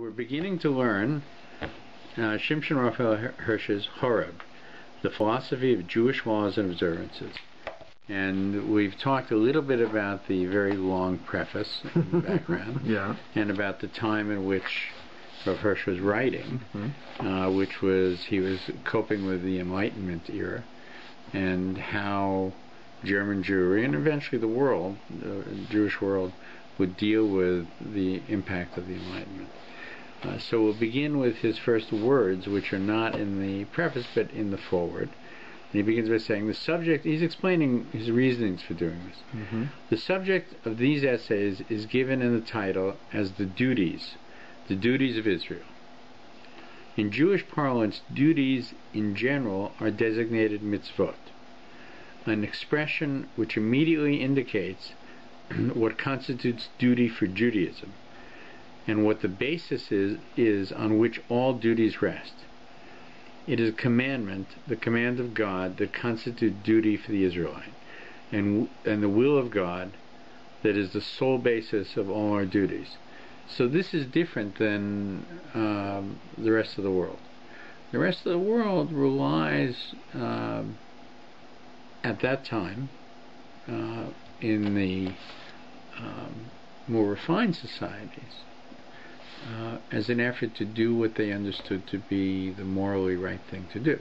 we're beginning to learn Samson Rapheal Hirsch's Horeb, the philosophy of Jewish laws and observances. And we've talked a little bit about the very long preface and background, Yeah. and about the time in which Rav Hirsch was writing, which was, he was coping with the Enlightenment era, and how German Jewry, and eventually the world, the Jewish world, would deal with the impact of the Enlightenment. So we'll begin with his first words, which are not in the preface but in the foreword. And he begins by saying, the subject, he's explaining his reasonings for doing this. The subject of these essays is given in the title as the duties of Israel. In Jewish parlance, duties in general are designated mitzvot, an expression which immediately indicates what constitutes duty for Judaism, and what the basis is on which all duties rest. It is a commandment, the command of God, that constitutes duty for the Israelite, and the will of God that is the sole basis of all our duties. So this is different than the rest of the world. The rest of the world relies, at that time, in the more refined societies, as an effort to do what they understood to be the morally right thing to do.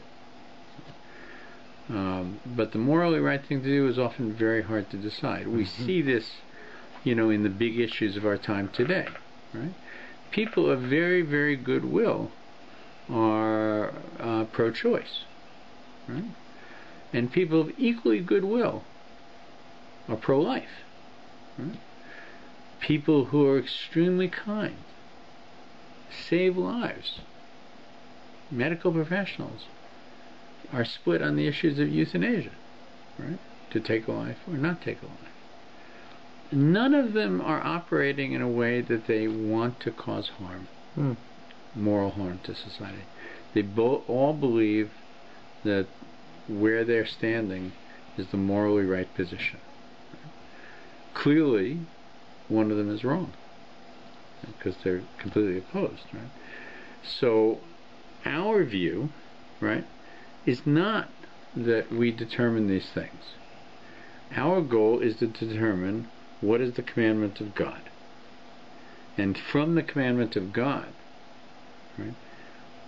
But the morally right thing to do is often very hard to decide. We see this, in the big issues of our time today, right? People of very, very good will are pro-choice, right? And people of equally good will are pro-life, right? People who are extremely kind, save lives. Medical professionals are split on the issues of euthanasia, right? To take a life or not take a life. None of them are operating in a way that they want to cause harm, moral harm to society. They all believe that where they're standing is the morally right position. Clearly, one of them is wrong, because they're completely opposed, right? So our view, right, is not that we determine these things. Our goal is to determine what is the commandment of God, and from the commandment of God, right,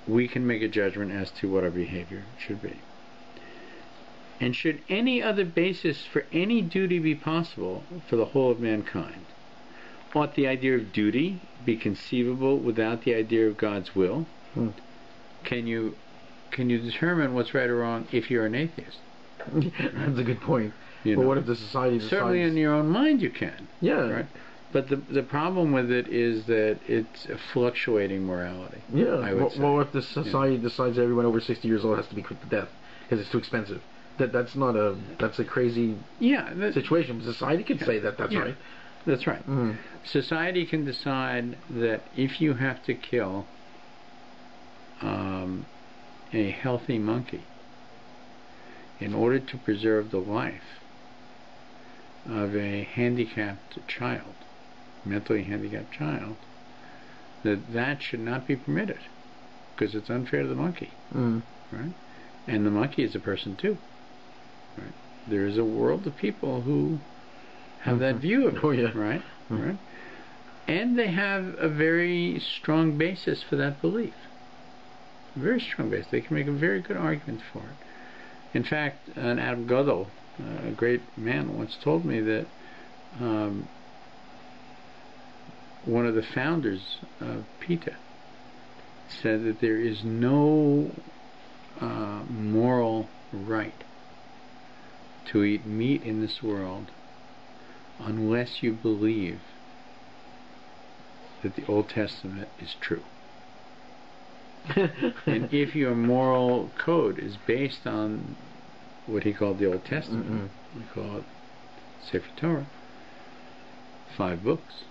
we can make a judgment as to what our behavior should be. And should any other basis for any duty be possible for the whole of mankind, ought the idea of duty be conceivable without the idea of God's will? Can you determine what's right or wrong if you're an atheist? That's a good point. But what if the society decides... Certainly in your own mind you can. Yeah. Right? But the problem with it is that it's a fluctuating morality. Yeah. I would say. Well, if the society decides everyone over 60 years old has to be put to death because it's too expensive, that's a crazy situation. Society can say that's right. That's right. Society can decide that if you have to kill a healthy monkey in order to preserve the life of a handicapped child, mentally handicapped child, that should not be permitted, because it's unfair to the monkey, right? And the monkey is a person too, right? There is a world of people who have that view of it, right? Right? And they have a very strong basis for that belief. A very strong basis. They can make a very good argument for it. In fact, an Adam Godel, a great man, once told me that one of the founders of PETA said that there is no moral right to eat meat in this world unless you believe that the Old Testament is true. And if your moral code is based on what he called the Old Testament, we call it Sefer Torah, 5 books,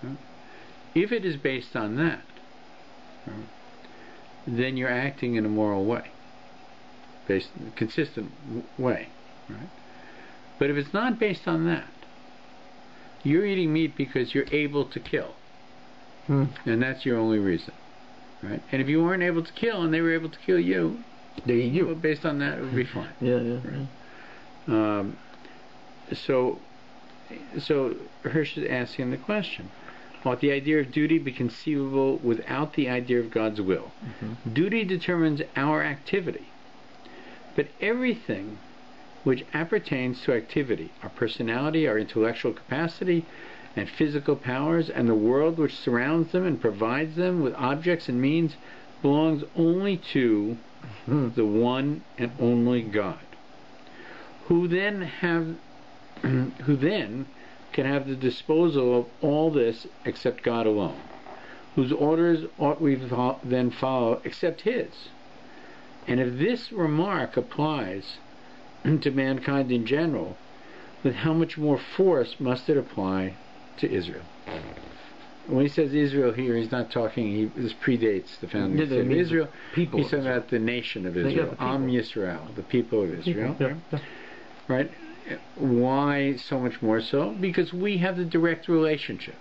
right? If it is based on that, right, then you're acting in a moral way, consistent way, right? But if it's not based on that, you're eating meat because you're able to kill, And that's your only reason, right? And if you weren't able to kill and they were able to kill you, well, based on that, it would be fine. So Hirsch is asking the question: ought the idea of duty be conceivable without the idea of God's will? Duty determines our activity, but everything which appertains to activity, our personality, our intellectual capacity, and physical powers, and the world which surrounds them and provides them with objects and means, belongs only to the one and only God, who then can have the disposal of all this except God alone, whose orders ought we then follow except His. And if this remark applies to mankind in general, with how much more force must it apply to Israel? When he says Israel here, he's not talking, this predates the founding of Israel. He's talking about the nation of Israel, Am Yisrael, the people of Israel. Right? Why so much more so? Because we have the direct relationship.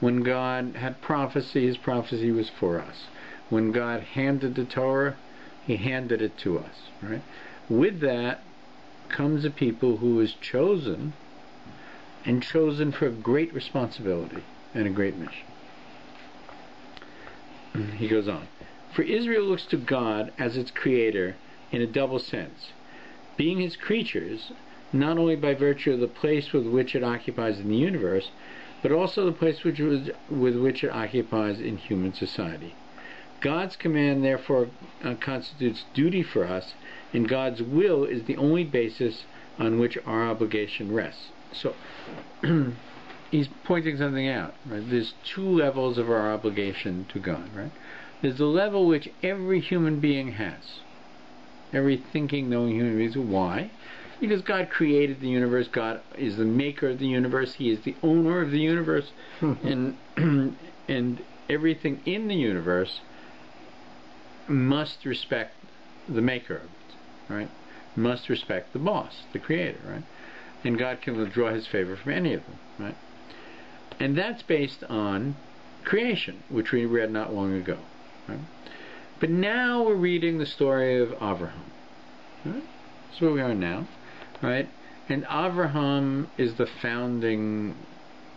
When God had prophecy, His prophecy was for us. When God handed the Torah, He handed it to us. Right? With that comes a people who is chosen, and chosen for a great responsibility and a great mission. He goes on. For Israel looks to God as its creator in a double sense, being His creatures, not only by virtue of the place with which it occupies in the universe, but also the place with which it occupies in human society. God's command, therefore, constitutes duty for us, and God's will is the only basis on which our obligation rests. So, he's pointing something out, right? There's two levels of our obligation to God, right? There's the level which every human being has. Every thinking, knowing human being. Why? Because God created the universe. God is the maker of the universe. He is the owner of the universe. And everything in the universe must respect the maker of it, right? Must respect the boss, the creator, right? And God can withdraw His favor from any of them, right? And that's based on creation, which we read not long ago, right? But now we're reading the story of Avraham, right? That's where we are now, right? And Avraham is the founding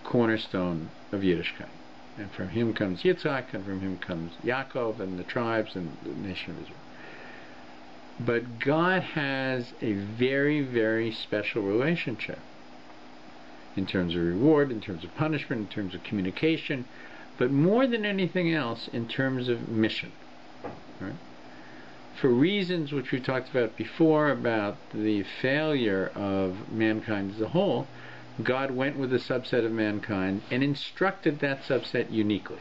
cornerstone of Yiddishkeit. And from him comes Yitzhak, and from him comes Yaakov, and the tribes, and the nation of Israel. But God has a very, very special relationship in terms of reward, in terms of punishment, in terms of communication, but more than anything else, in terms of mission. Right? For reasons which we talked about before, about the failure of mankind as a whole, God went with a subset of mankind and instructed that subset uniquely.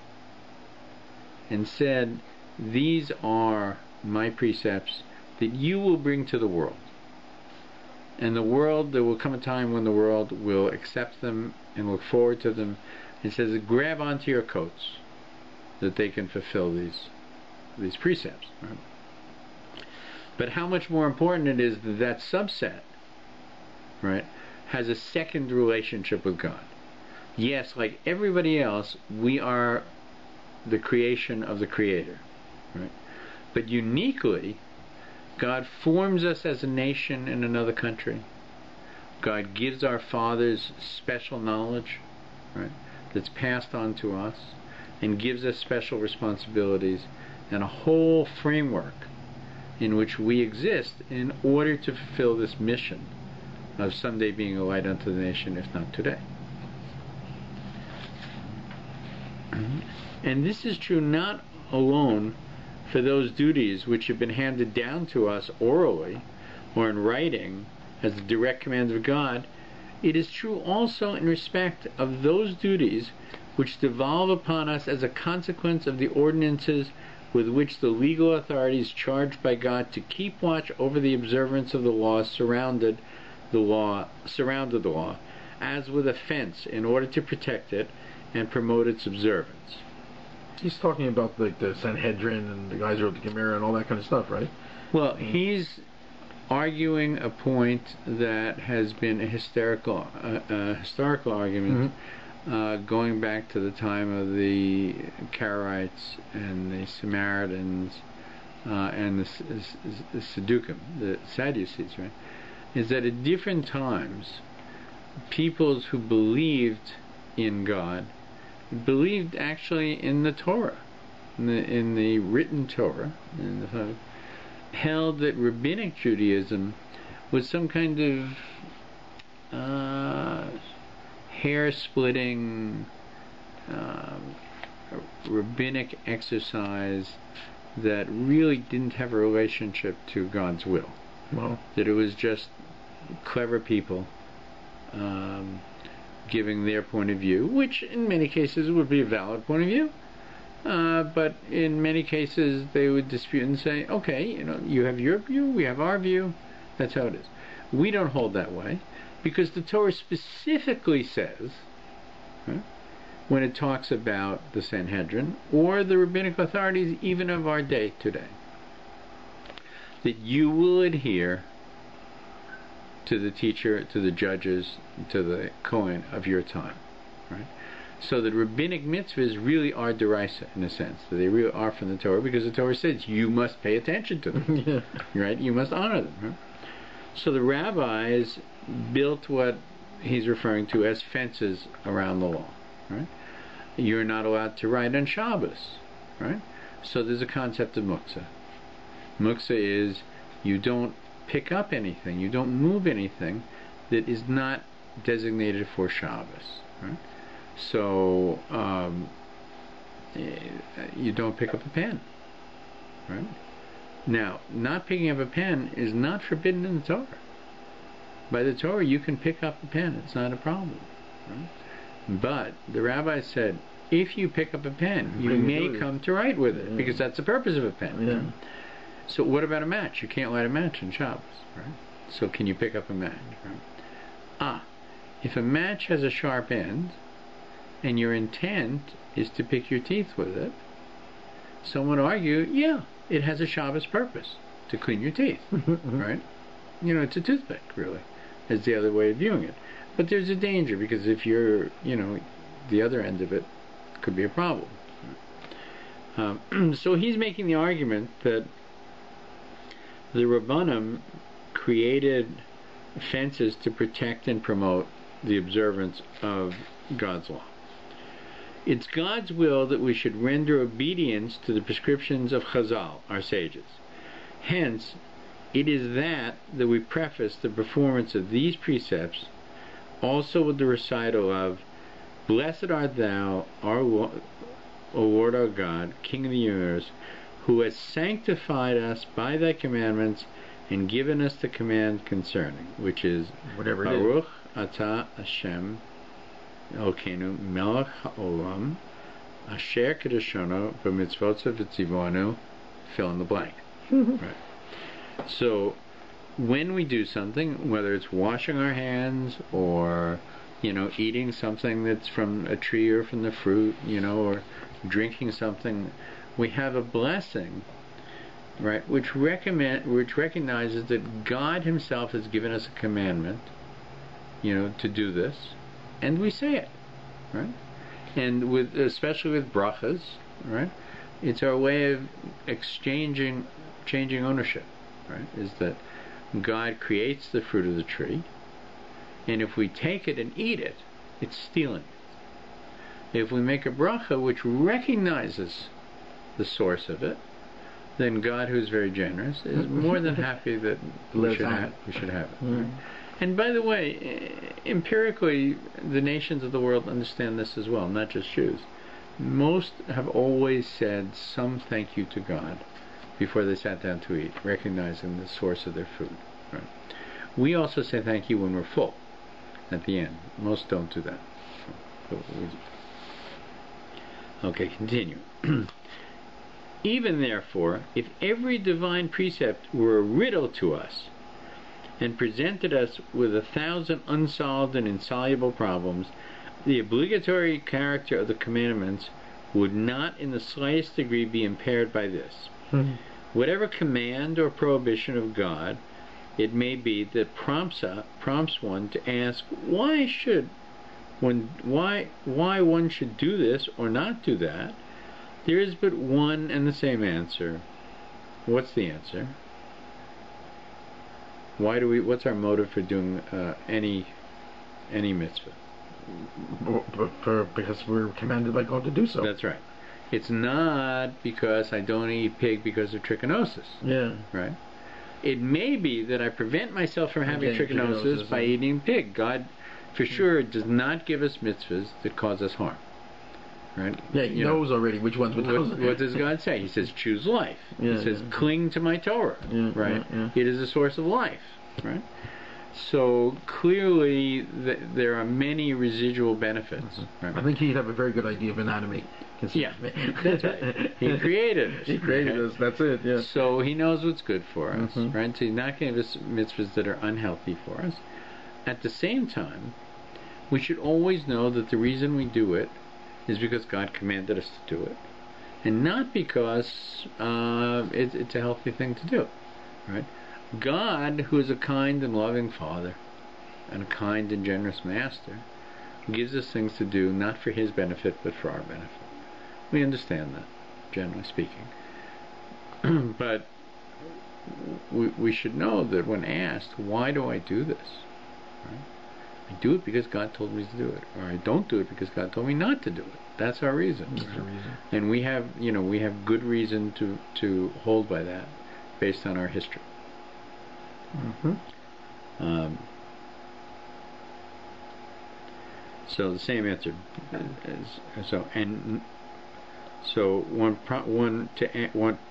And said, these are my precepts that you will bring to the world. And the world, there will come a time when the world will accept them and look forward to them. It says, grab onto your coats that they can fulfill these precepts. Right? But how much more important it is that that subset, right, has a second relationship with God. Yes, like everybody else, we are the creation of the Creator, right? But uniquely, God forms us as a nation in another country. God gives our fathers special knowledge, right, that's passed on to us, and gives us special responsibilities and a whole framework in which we exist in order to fulfill this mission of someday being a light unto the nation, if not today. And this is true not alone for those duties which have been handed down to us orally or in writing as the direct commands of God. It is true also in respect of those duties which devolve upon us as a consequence of the ordinances with which the legal authorities charged by God to keep watch over the observance of the law surrounded the law, as with a fence, in order to protect it and promote its observance. He's talking about the Sanhedrin and the guys who wrote the Gemara and all that kind of stuff, right? Well, he's arguing a point that has been a historical argument going back to the time of the Karaites and the Samaritans and the Sadducees, the Sadducees, right, is that at different times, peoples who believed in God believed actually in the Torah, in the written Torah, held that Rabbinic Judaism was some kind of hair-splitting rabbinic exercise that really didn't have a relationship to God's will. Wow. That it was just clever people giving their point of view, which in many cases would be a valid point of view, but in many cases they would dispute and say, okay, you have your view, we have our view, that's how it is. We don't hold that way, because the Torah specifically says, right, when it talks about the Sanhedrin, or the rabbinic authorities even of our day today, that you will adhere to the teacher, to the judges, to the Kohen of your time, right? So that rabbinic mitzvahs really are derisa, in a sense, that they really are from the Torah, because the Torah says you must pay attention to them, right? You must honor them, right? So the rabbis built what he's referring to as fences around the law, right? You're not allowed to write on Shabbos, right? So there's a concept of muktzah. Muktzah is you don't pick up anything, you don't move anything that is not designated for Shabbos, right? So you don't pick up a pen, right? Now, not picking up a pen is not forbidden in the Torah. By the Torah, you can pick up a pen, it's not a problem, right? But the rabbi said, if you pick up a pen, you may come to write with it, because that's the purpose of a pen. Yeah. Right? So what about a match? You can't light a match on Shabbos, right? So can you pick up a match, right? If a match has a sharp end, and your intent is to pick your teeth with it, someone would argue, yeah, it has a Shabbos purpose, to clean your teeth, right? It's a toothpick, really, is the other way of viewing it. But there's a danger, because if you're, the other end of it, could be a problem. So he's making the argument that the Rabbanim created fences to protect and promote the observance of God's law. It's God's will that we should render obedience to the prescriptions of Chazal, our sages. Hence, it is that we preface the performance of these precepts also with the recital of, Blessed art thou, O Lord our God, King of the universe, who has sanctified us by thy commandments and given us the command concerning, which is, whatever it Baruch atah Hashem Elokeinu melech haolam asher kedushono b'mitzvotzav v'tzivonu, fill in the blank. Right. So when we do something, whether it's washing our hands or eating something that's from a tree or from the fruit, or drinking something, we have a blessing, right, which recognizes that God Himself has given us a commandment, to do this, and we say it, right? And especially with brachas, right? It's our way of changing ownership, right? Is that God creates the fruit of the tree, and if we take it and eat it, it's stealing. If we make a bracha which recognizes the source of it, then God, who's very generous, is more than happy that we should have it. Right? And by the way, empirically, the nations of the world understand this as well, not just Jews. Most have always said some thank you to God before they sat down to eat, recognizing the source of their food. Right? We also say thank you when we're full, at the end. Most don't do that. Okay, continue. Even therefore, if every divine precept were a riddle to us, and presented us with 1,000 unsolved and insoluble problems, the obligatory character of the commandments would not in the slightest degree be impaired by this. Whatever command or prohibition of God it may be that prompts one to ask, why should why one should do this or not do that, there is but one and the same answer. What's the answer? What's our motive for doing any mitzvah? Because we're commanded by God to do so. That's right. It's not because I don't eat pig because of trichinosis. Yeah. Right? It may be that I prevent myself from having trichinosis by eating pig. God, for sure, does not give us mitzvahs that cause us harm. Right? Yeah, He knows already which ones would cause. What does God say? He says, choose life. Yeah, He says, cling to my Torah. Right? It is a source of life. Right? So clearly, there are many residual benefits. Right? I think he'd have a very good idea of anatomy. Yeah, that's right. He created us. He created us. That's it. Yeah. So he knows what's good for us, right? So he's not going to give us mitzvahs that are unhealthy for us. At the same time, we should always know that the reason we do it is because God commanded us to do it, and not because it's a healthy thing to do, right? God, who is a kind and loving Father and a kind and generous Master, gives us things to do not for His benefit but for our benefit. We understand that, generally speaking. But we should know that when asked, why do I do this? Right? I do it because God told me to do it, or I don't do it because God told me not to do it. That's our reason. That's our reason. And we have good reason to hold by that, based on our history. So the same answer. So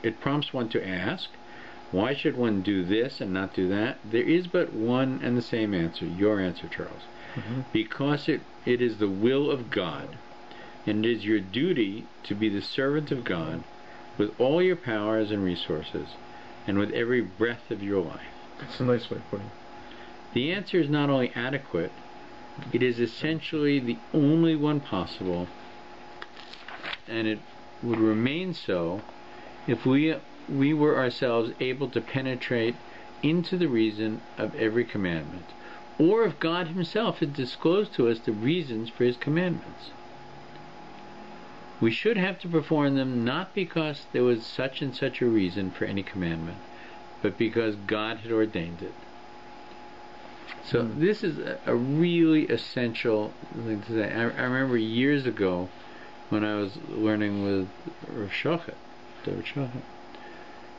it prompts one to ask, why should one do this and not do that? There is but one and the same answer. Your answer, Charles. Because it is the will of God, and it is your duty to be the servant of God with all your powers and resources, and with every breath of your life. That's a nice way of putting it. The answer is not only adequate, it is essentially the only one possible, and it would remain so if we were ourselves able to penetrate into the reason of every commandment, or if God Himself had disclosed to us the reasons for His commandments. We should have to perform them not because there was such and such a reason for any commandment, but because God had ordained it. So this is a really essential thing to say. I remember years ago when I was learning with Rav Shochet,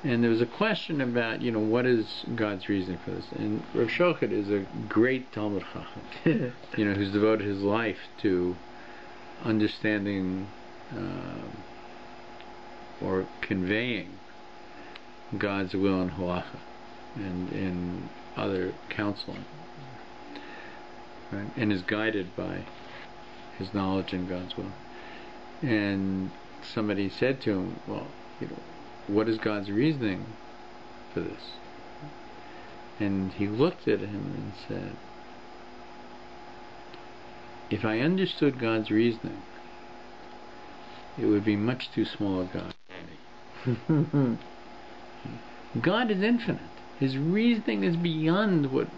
and there was a question about, what is God's reason for this? And Rav Shochet is a great Talmud Chacham, who's devoted his life to understanding or conveying God's will in halacha and in other counseling, right? And is guided by his knowledge in God's will. And somebody said to him, well, what is God's reasoning for this? And he looked at him and said, if I understood God's reasoning, it would be much too small a God for me. God is infinite. His reasoning is beyond what...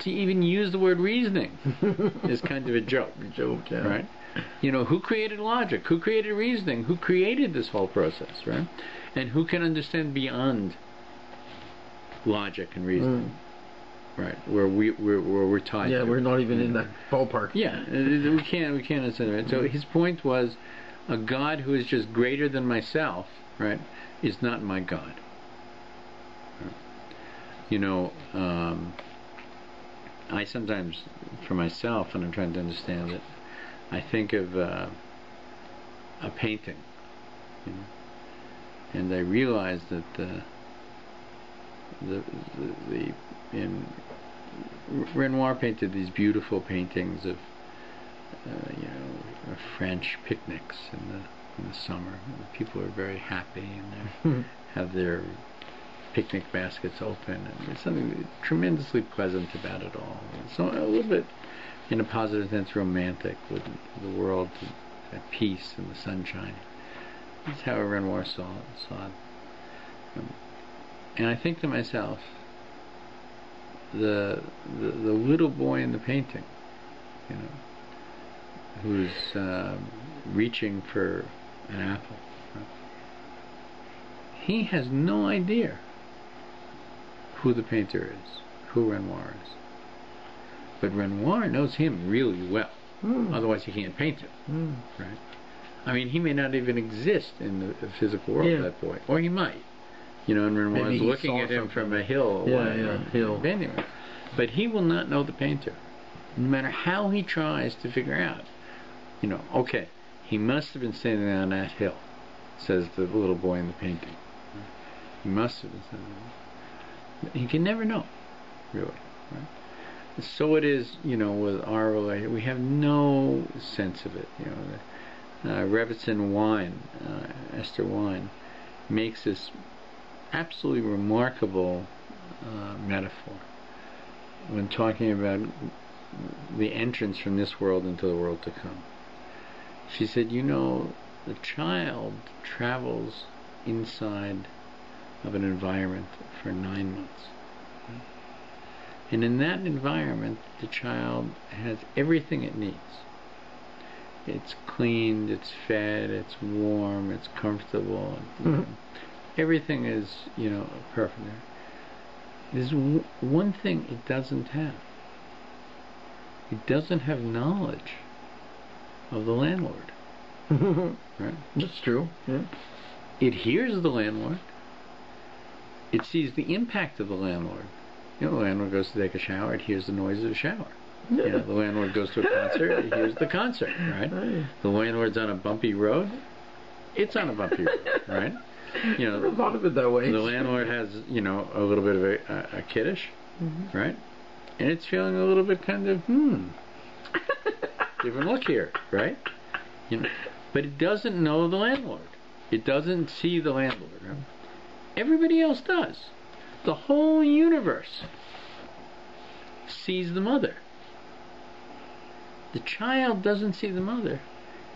To even use the word reasoning is kind of a joke. Yeah. Right? Who created logic? Who created reasoning? Who created this whole process, right? And who can understand beyond logic and reasoning? Right? Where we're tied. Yeah, we're not even in that ballpark. Yeah, we can't understand it. Right? So his point was, a God who is just greater than myself, right, is not my God. I sometimes, for myself, when I'm trying to understand it, I think of a painting, and I realize that Renoir painted these beautiful paintings of French picnics in the summer. People are very happy and they have their picnic baskets open, and there's something tremendously pleasant about it all. So a little bit, in a positive sense, romantic, with the world at peace and the sunshine. That's how Renoir saw it. And I think to myself, the little boy in the painting, who's reaching for an apple. He has no idea who the painter is, who Renoir is. But Renoir knows him really well. Otherwise he can't paint him. Right? I mean, he may not even exist in the physical world, that boy. Or he might. You know, and Renoir's looking at him from a hill. Hill. Anyway. But he will not know the painter. No matter how he tries to figure out. You know, okay, he must have been standing on that hill, says the little boy in the painting. He must have been standing there. He can never know, really. Right? So it is, you know, with our relationship. We have no sense of it. You know, Rebbetzin Wine, Esther Wine, makes this absolutely remarkable metaphor when talking about the entrance from this world into the world to come. She said, you know, the child travels inside of an environment for 9 months. And in that environment, the child has everything it needs. It's cleaned, it's fed, it's warm, it's comfortable. Everything is, you know, perfect. There's one thing it doesn't have. It doesn't have knowledge of the landlord. Right? That's true. Yeah. It hears the landlord. It sees the impact of the landlord. You know, the landlord goes to take a shower, it hears the noise of the shower. You know, the landlord goes to a concert, it hears the concert, right? The landlord's on a bumpy road, it's on a bumpy road, right? You know, I never thought of it that way. The landlord has, you know, a little bit of a kiddush, right? And it's feeling a little bit kind of, different look here, right? You know, but it doesn't know the landlord. It doesn't see the landlord. Right? Everybody else does. The whole universe sees the mother. The child doesn't see the mother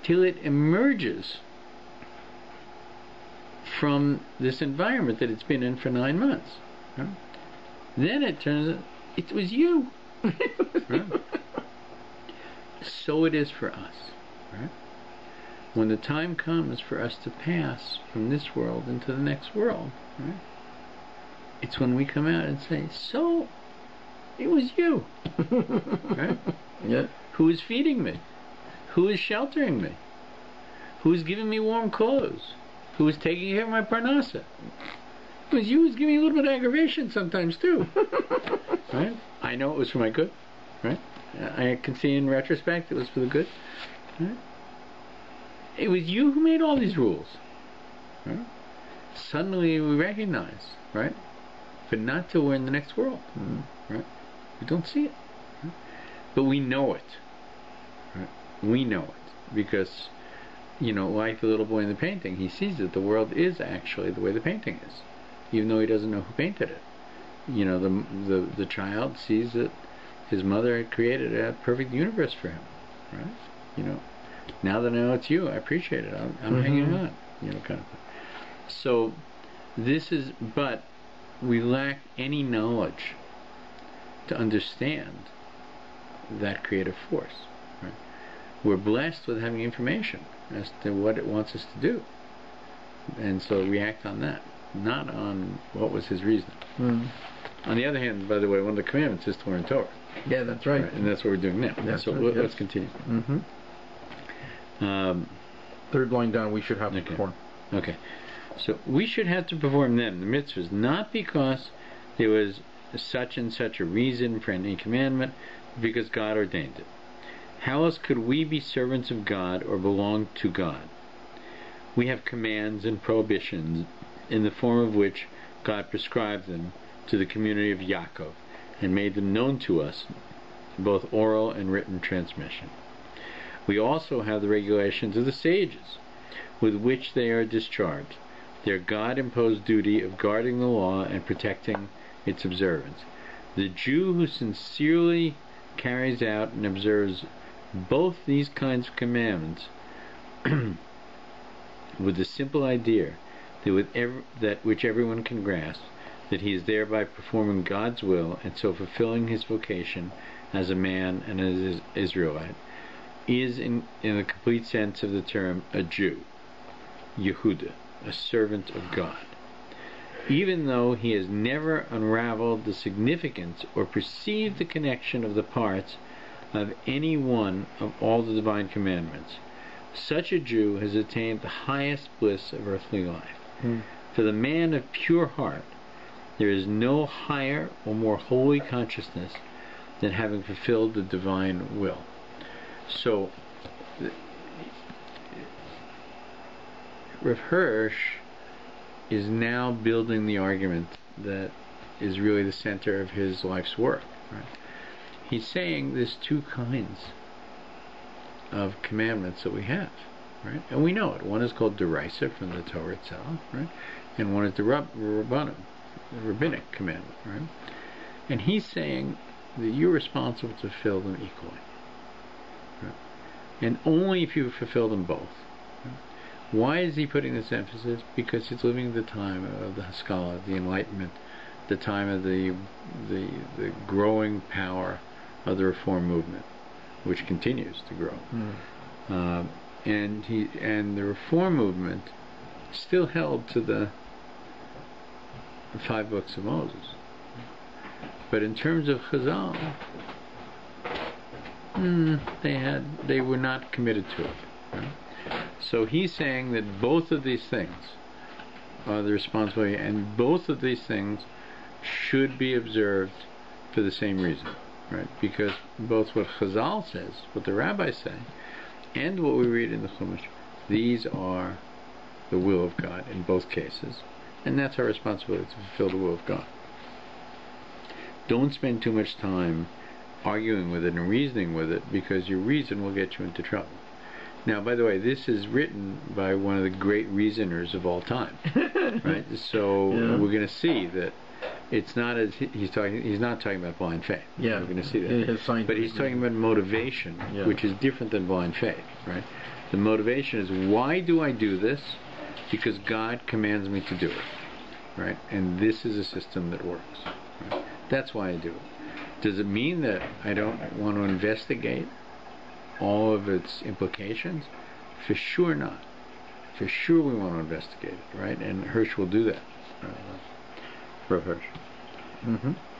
till it emerges from this environment that it's been in for 9 months. Right? Then it turns out it was you. Right? So it is for us. Right? When the time comes for us to pass from this world into the next world, right? It's when we come out and say, so it was you. Right? Yeah. Who is feeding me? Who is sheltering me? Who is giving me warm clothes? Who is taking care of my parnasa? It was you who's giving me a little bit of aggravation sometimes too. Right? I know it was for my good. Right? I can see in retrospect it was for the good. Right? It was you who made all these rules. Right? Suddenly we recognize, right? But not till we're in the next world. Right? We don't see it. Right? But we know it. Right? We know it. Because, you know, like the little boy in the painting, he sees that the world is actually the way the painting is. Even though he doesn't know who painted it. You know, the child sees that his mother had created a perfect universe for him. Right? You know, now that I know it's you, I appreciate it. I'm hanging on. You know, kind of thing. So, this is, but we lack any knowledge to understand that creative force. Right? We're blessed with having information as to what it wants us to do. And so we act on that, not on what was his reason. On the other hand, by the way, one of the commandments is to learn Torah. Yeah, that's right. And that's what we're doing now. That's so right, let's continue. Third line down, we should have to perform. Okay. So we should have to perform them, the mitzvahs, not because there was such and such a reason for any commandment, but because God ordained it. How else could we be servants of God or belong to God? We have commands and prohibitions in the form of which God prescribed them to the community of Yaakov and made them known to us, both oral and written transmission. We also have the regulations of the sages, with which they are discharged, their God-imposed duty of guarding the law and protecting its observance. The Jew who sincerely carries out and observes both these kinds of commandments with the simple idea that which everyone can grasp, that he is thereby performing God's will and so fulfilling his vocation as a man and as an Israelite, is, in the complete sense of the term, a Jew, Yehuda, a servant of God, even though he has never unraveled the significance or perceived the connection of the parts of any one of all the divine commandments. Such a Jew has attained the highest bliss of earthly life. For the man of pure heart, there is no higher or more holy consciousness than having fulfilled the divine will. So, Rav Hirsch is now building the argument that is really the center of his life's work. Right? He's saying there's two kinds of commandments that we have, right? And we know it. One is called Deraisa from the Torah itself, right? And one is the Rabbanim, the rabbinic commandment, right? And he's saying that you're responsible to fulfill them equally, right? And only if you fulfill them both. Right? Why is he putting this emphasis? Because he's living the time of the Haskalah, the Enlightenment, the time of the growing power of the Reform movement, which continues to grow. And the Reform movement still held to the 5 books of Moses. But in terms of Chazal, they were not committed to it. Right? So he's saying that both of these things are the responsibility, and both of these things should be observed for the same reason, right? Because both what Chazal says, what the rabbis say, and what we read in the Chumash, these are the will of God in both cases, and that's our responsibility, to fulfill the will of God. Don't spend too much time arguing with it and reasoning with it, because your reason will get you into trouble. Now, by the way, this is written by one of the great reasoners of all time, right? So we're going to see that it's not as he's not talking about blind faith. Yeah, we're going to see that. But he's talking about motivation, which is different than blind faith, right? The motivation is, why do I do this? Because God commands me to do it, right? And this is a system that works. Right? That's why I do it. Does it mean that I don't want to investigate all of its implications? For sure not. For sure we want to investigate it, right? And Hirsch will do that. Rav Hirsch.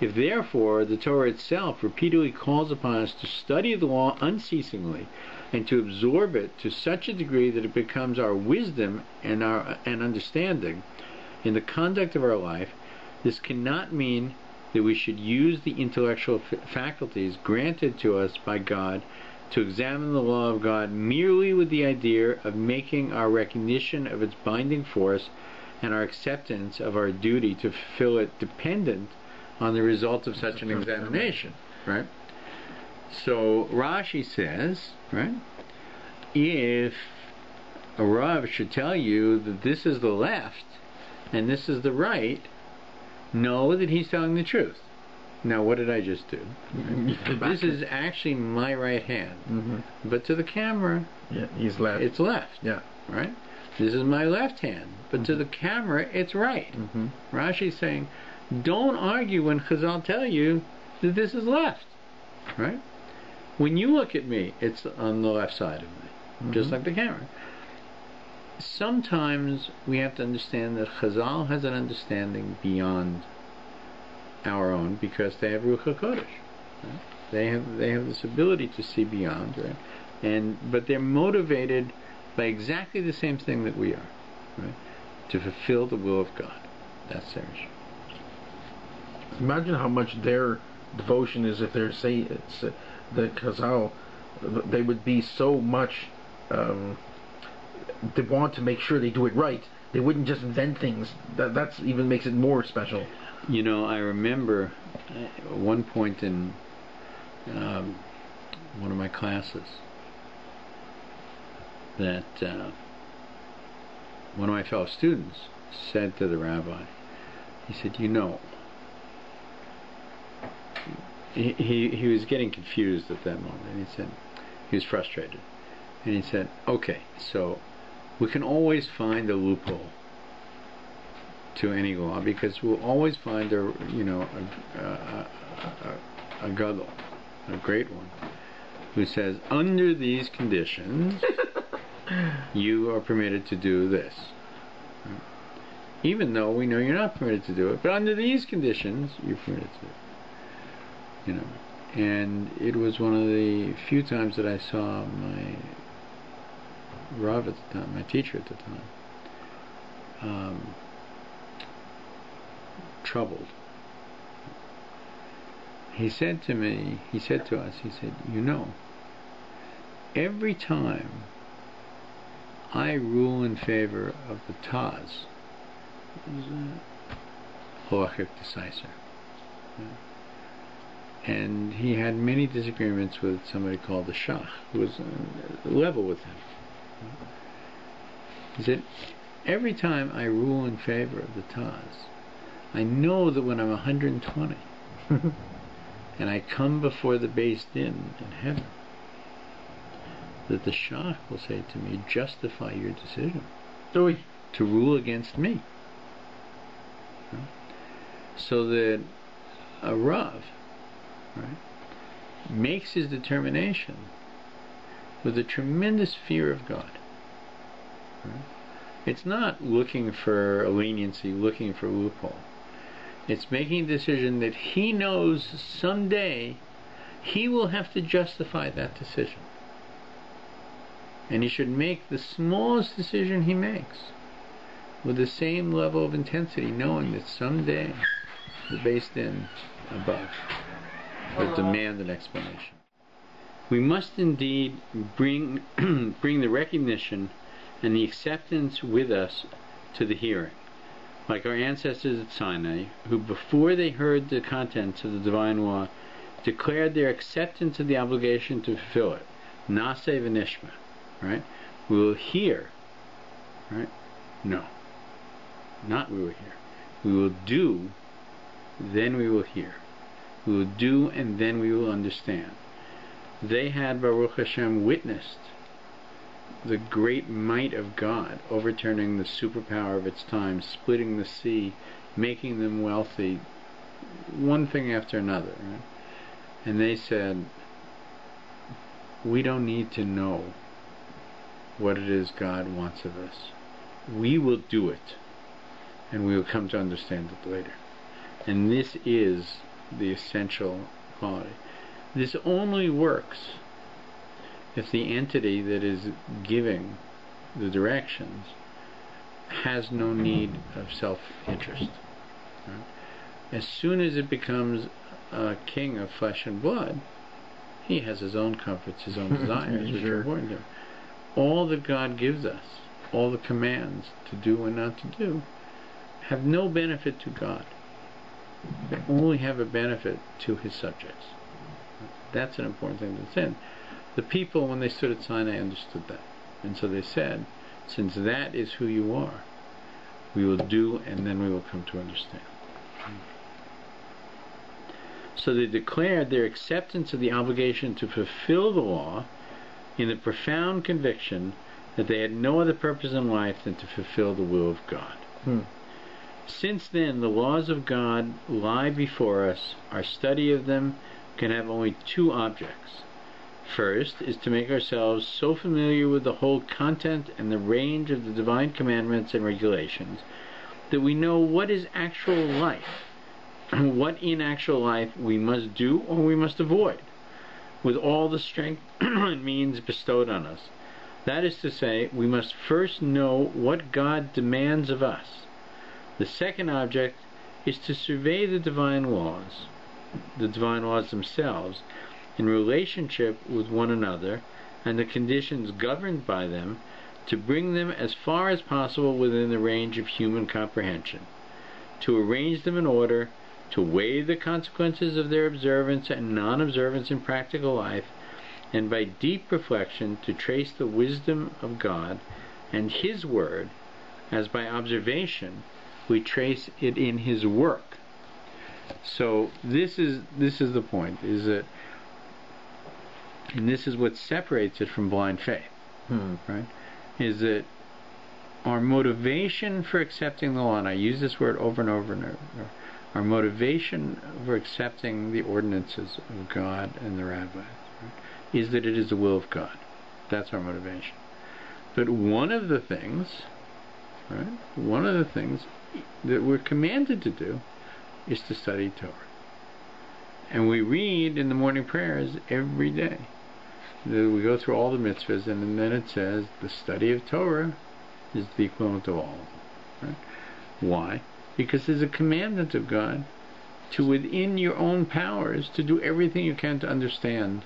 If therefore the Torah itself repeatedly calls upon us to study the law unceasingly and to absorb it to such a degree that it becomes our wisdom and understanding in the conduct of our life, this cannot mean that we should use the intellectual faculties granted to us by God to examine the law of God merely with the idea of making our recognition of its binding force and our acceptance of our duty to fulfill it dependent on the result of such an examination, right? So Rashi says, right, if a Rav should tell you that this is the left and this is the right, know that he's telling the truth. Now, what did I just do? This is actually my right hand, but to the camera, he's left. It's left. Yeah, right. This is my left hand, but to the camera, it's right. Rashi's saying, don't argue when Chazal tell you that this is left, right? When you look at me, it's on the left side of me, just like the camera. Sometimes we have to understand that Chazal has an understanding beyond our own, because they have Ruach HaKodesh. Right? They have this ability to see beyond, right? But they're motivated by exactly the same thing that we are, right? To fulfill the will of God. That's their issue. Imagine how much their devotion is if they're saying it's the Chazal. They would be so much. They want to make sure they do it right. They wouldn't just invent things. That's even makes it more special. You know, I remember at one point in one of my classes that one of my fellow students said to the rabbi, he said, you know, he was getting confused at that moment, and he said, he was frustrated, and he said, okay, so we can always find a loophole to any law, because we'll always find a gadol, a great one, who says, under these conditions, you are permitted to do this. Even though we know you're not permitted to do it, but under these conditions, you're permitted to do it. You know, and it was one of the few times that I saw my Rav at the time, my teacher at the time, troubled. He said to me, he said to us, he said, you know, every time I rule in favor of the Taz, halachic decisive, and he had many disagreements with somebody called the Shach, who was level with him. He said, every time I rule in favor of the Taz, I know that when I'm 120 and I come before the Beis Din in heaven, that the Shach will say to me, justify your decision to rule against me. So that a Rav, makes his determination with a tremendous fear of God. It's not looking for a leniency, looking for a loophole. It's making a decision that he knows someday he will have to justify that decision. And he should make the smallest decision he makes with the same level of intensity, knowing that someday the Beis Din above will demand an explanation. We must indeed bring the recognition and the acceptance with us to the hearing, like our ancestors at Sinai, who before they heard the contents of the divine law, declared their acceptance of the obligation to fulfill it. Naseh v'nishma, right? We will hear, right? No, not we will hear. We will do, then we will hear. We will do, and then we will understand. They had, Baruch Hashem, witnessed the great might of God, overturning the superpower of its time, splitting the sea, making them wealthy, one thing after another. Right? And they said, we don't need to know what it is God wants of us. We will do it, and we will come to understand it later. And this is the essential quality. This only works if the entity that is giving the directions has no need of self-interest. Right? As soon as it becomes a king of flesh and blood, he has his own comforts, his own desires, which are important to him. All that God gives us, all the commands to do and not to do, have no benefit to God. They only have a benefit to his subjects. That's an important thing to understand. The people, when they stood at Sinai, understood that. And so they said, since that is who you are, we will do, and then we will come to understand. So they declared their acceptance of the obligation to fulfill the law in the profound conviction that they had no other purpose in life than to fulfill the will of God. Since then, the laws of God lie before us. Our study of them can have only two objects. First is to make ourselves so familiar with the whole content and the range of the divine commandments and regulations that we know what is actual life, what in actual life we must do or we must avoid, with all the strength and means bestowed on us. That is to say, we must first know what God demands of us. The second object is to survey the divine laws themselves, in relationship with one another and the conditions governed by them, to bring them as far as possible within the range of human comprehension, to arrange them in order, to weigh the consequences of their observance and non-observance in practical life, and by deep reflection to trace the wisdom of God and His Word, as by observation we trace it in His work. So this is the point, is that, and this is what separates it from blind faith, right? Is that our motivation for accepting the law, and I use this word over and over and over, our motivation for accepting the ordinances of God and the rabbis, right, is that it is the will of God. That's our motivation. But one of the things, right, one of the things that we're commanded to do is to study Torah. And we read in the morning prayers every day. We go through all the mitzvahs, and then it says the study of Torah is the equivalent of all of them. Right? Why? Because there's a commandment of God to, within your own powers, to do everything you can to understand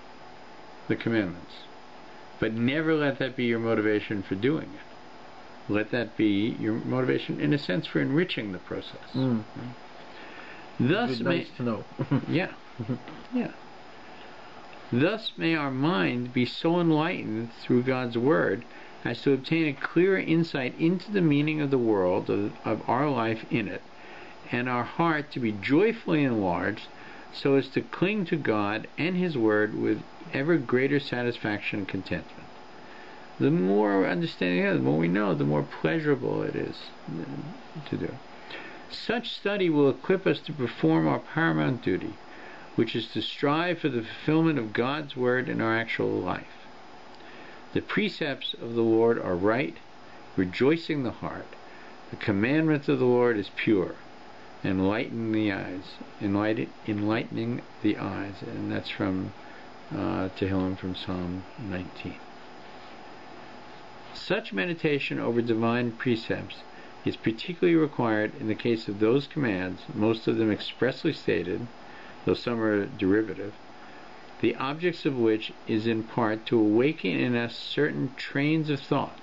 the commandments. But never let that be your motivation for doing it. Let that be your motivation, in a sense, for enriching the process. Right? Thus, nice to know. Yeah. Yeah. Thus may our mind be so enlightened through God's Word as to obtain a clearer insight into the meaning of the world, of our life in it, and our heart to be joyfully enlarged so as to cling to God and His Word with ever greater satisfaction and contentment. The more understanding, the more we know, the more pleasurable it is to do. Such study will equip us to perform our paramount duty, which is to strive for the fulfillment of God's Word in our actual life. The precepts of the Lord are right, rejoicing the heart. The commandment of the Lord is pure, enlightening the eyes. And that's from Tehillim, from Psalm 19. Such meditation over divine precepts is particularly required in the case of those commands, most of them expressly stated, though some are derivative, the objects of which is in part to awaken in us certain trains of thought,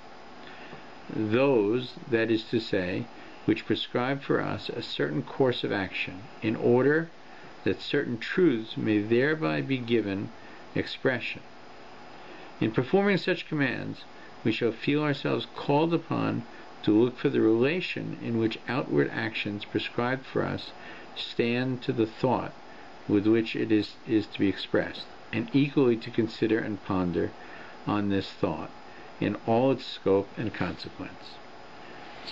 those, that is to say, which prescribe for us a certain course of action, in order that certain truths may thereby be given expression. In performing such commands, we shall feel ourselves called upon to look for the relation in which outward actions prescribed for us stand to the thought with which it is to be expressed, and equally to consider and ponder on this thought in all its scope and consequence.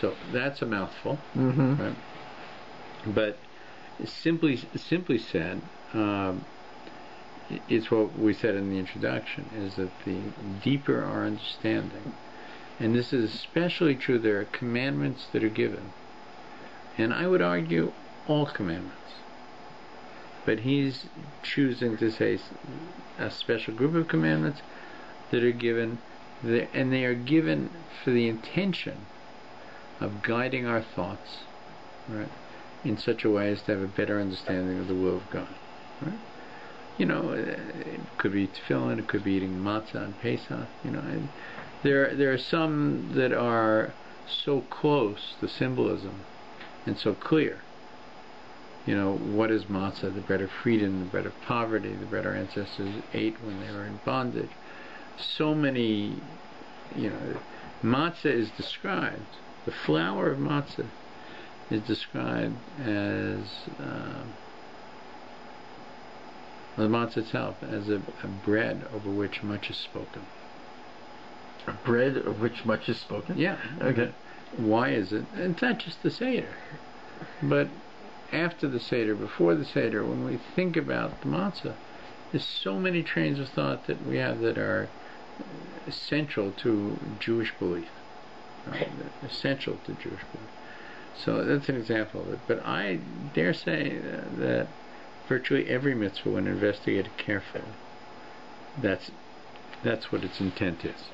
So that's a mouthful, right? But simply said, it's what we said in the introduction, is that the deeper our understanding, and this is especially true, there are commandments that are given, and I would argue all commandments, but he's choosing to say a special group of commandments that are given, and they are given for the intention of guiding our thoughts, right, in such a way as to have a better understanding of the will of God, right? You know, it could be tefillin, it could be eating matzah on Pesach, you know, and there are some that are so close, the symbolism, and so clear. You know, what is matzah? The bread of freedom, the bread of poverty, the bread our ancestors ate when they were in bondage. So many, you know, matzah is described, the flour of matzah is described as the matzah itself as a bread over which much is spoken. A bread of which much is spoken? Yeah. Okay. Why is it? It's not just the Seder, but after the Seder, before the Seder, when we think about the matzah, there's so many trains of thought that we have that are essential to Jewish belief. Essential to Jewish belief. So that's an example of it. But I dare say that virtually every mitzvah, when investigated carefully, that's what its intent is.